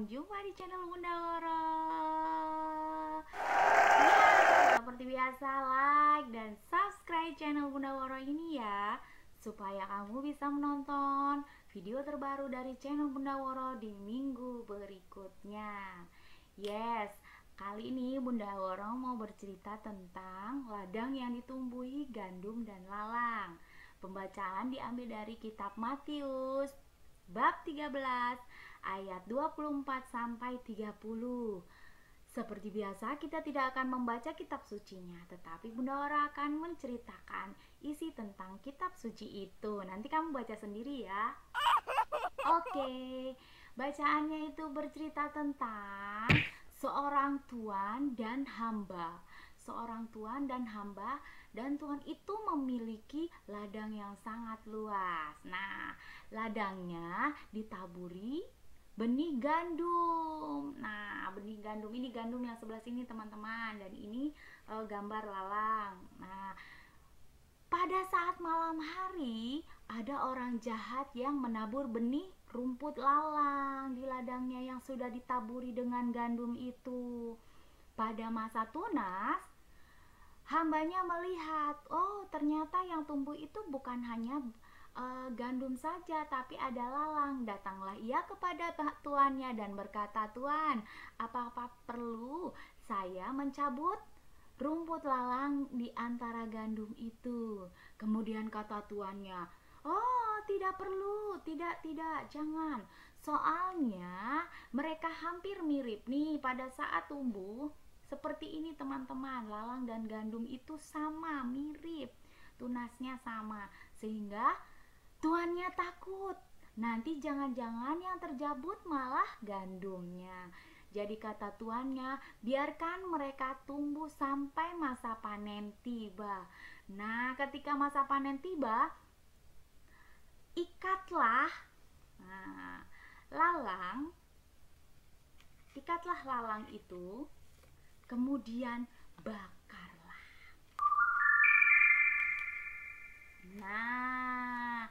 jumpa di channel Bunda Woro. Ya, seperti biasa like dan subscribe channel Bunda Woro ini ya, supaya kamu bisa menonton video terbaru dari channel Bunda Woro di minggu berikutnya. Yes, kali ini Bunda Woro mau bercerita tentang ladang yang ditumbuhi gandum dan lalang. Pembacaan diambil dari kitab Matius bab 13 ayat 24 sampai 30. Seperti biasa kita tidak akan membaca kitab sucinya, tetapi Bunda Ora akan menceritakan isi tentang kitab suci itu. Nanti kamu baca sendiri ya. Oke, bacaannya itu bercerita tentang seorang tuan dan hamba. Seorang tuan dan hamba, dan tuan itu memiliki ladang yang sangat luas. Nah, ladangnya ditaburi benih gandum. Nah, benih gandum ini, gandum yang sebelah sini teman-teman, dan ini gambar lalang. Nah, pada saat malam hari ada orang jahat yang menabur benih rumput lalang di ladangnya yang sudah ditaburi dengan gandum itu. Pada masa tunas, hambanya melihat, oh ternyata yang tumbuh itu bukan hanya gandum saja, tapi ada lalang. Datanglah ia kepada tuannya dan berkata, "Tuan, apa-apa perlu saya mencabut rumput lalang di antara gandum itu?" Kemudian kata tuannya, "Oh, tidak perlu, tidak, jangan. Soalnya mereka hampir mirip nih pada saat tumbuh. Seperti ini teman-teman, lalang dan gandum itu sama, mirip. Tunasnya sama, sehingga tuannya takut. Nanti jangan-jangan yang terjabut malah gandumnya. Jadi kata tuannya, biarkan mereka tumbuh sampai masa panen tiba. Nah, ketika masa panen tiba, ikatlah lalang, ikatlah lalang itu, kemudian bakarlah. Nah,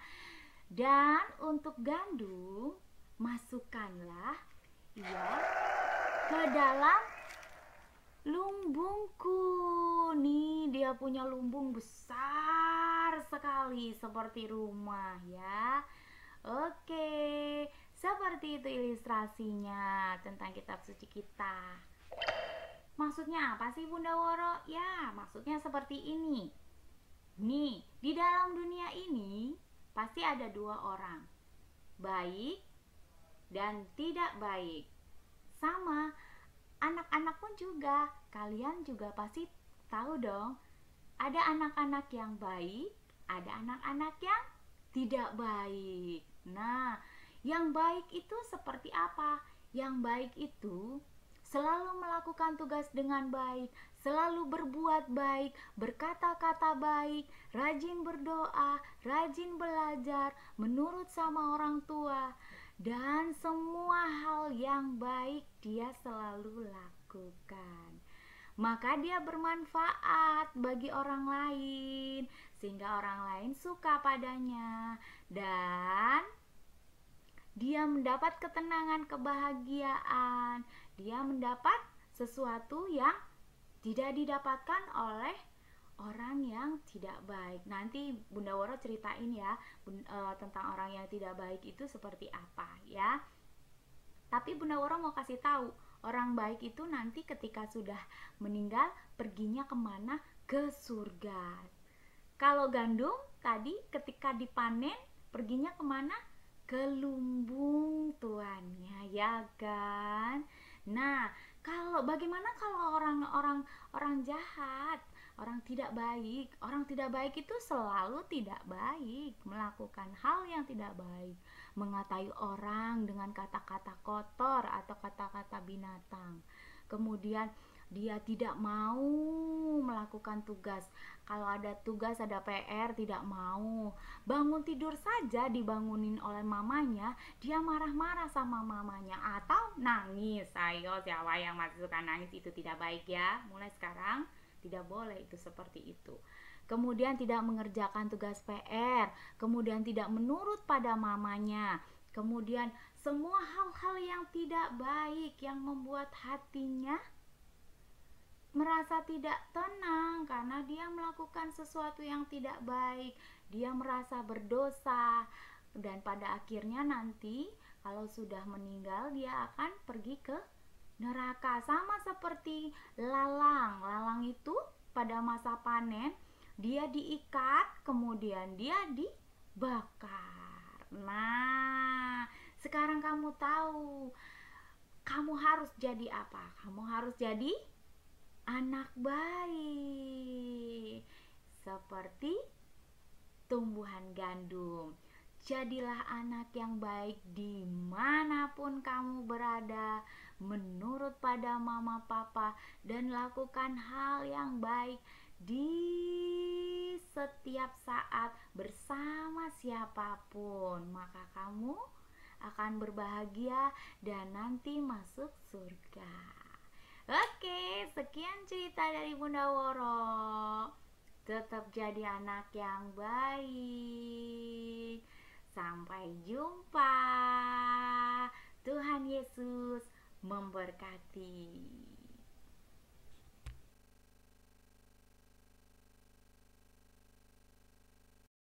dan untuk gandum masukkanlah ya ke dalam lumbungku. Nih, dia punya lumbung besar sekali seperti rumah ya. Oke, seperti itu ilustrasinya tentang kitab suci kita. Maksudnya apa sih Bunda Woro? Ya, maksudnya seperti ini. Nih, di dalam dunia ini pasti ada dua orang, baik dan tidak baik. Sama, anak-anak pun juga, kalian juga pasti tahu dong, ada anak-anak yang baik, ada anak-anak yang tidak baik. Nah, yang baik itu seperti apa? Yang baik itu selalu melakukan tugas dengan baik, selalu berbuat baik, berkata-kata baik, rajin berdoa, rajin belajar, menurut sama orang tua, dan semua hal yang baik dia selalu lakukan. Maka dia bermanfaat bagi orang lain, sehingga orang lain suka padanya, dan dia mendapat ketenangan, kebahagiaan. Dia mendapat sesuatu yang tidak didapatkan oleh orang yang tidak baik. Nanti Bunda Woro ceritain ya tentang orang yang tidak baik itu seperti apa ya. Tapi Bunda Woro mau kasih tahu, orang baik itu nanti ketika sudah meninggal perginya kemana? Ke surga. Kalau gandum tadi ketika dipanen perginya kemana? Ke lumbung tuannya, ya kan? Nah, bagaimana kalau orang jahat, orang tidak baik? Orang tidak baik itu selalu tidak baik, melakukan hal yang tidak baik, mengatai orang dengan kata-kata kotor atau kata-kata binatang. Kemudian dia tidak mau melakukan tugas. Kalau ada tugas, ada PR, tidak mau. Bangun tidur saja dibangunin oleh mamanya, dia marah-marah sama mamanya atau nangis. Ayo, siapa yang masih suka nangis? Itu tidak baik ya. Mulai sekarang tidak boleh itu seperti itu. Kemudian tidak mengerjakan tugas PR, kemudian tidak menurut pada mamanya, Kemudian semua hal-hal yang tidak baik yang membuat hatinya merasa tidak tenang karena dia melakukan sesuatu yang tidak baik, dia merasa berdosa, dan pada akhirnya nanti kalau sudah meninggal dia akan pergi ke neraka. Sama seperti lalang. Lalang itu pada masa panen dia diikat, kemudian dia dibakar. Nah, sekarang kamu tahu kamu harus jadi apa? Kamu harus jadi anak baik, seperti tumbuhan gandum. Jadilah anak yang baik dimanapun kamu berada, menurut pada mama papa, dan lakukan hal yang baik di setiap saat bersama siapapun. Maka kamu akan berbahagia dan nanti masuk surga. Oke, sekian cerita dari Bunda Woro. Tetap jadi anak yang baik. Sampai jumpa. Tuhan Yesus memberkati.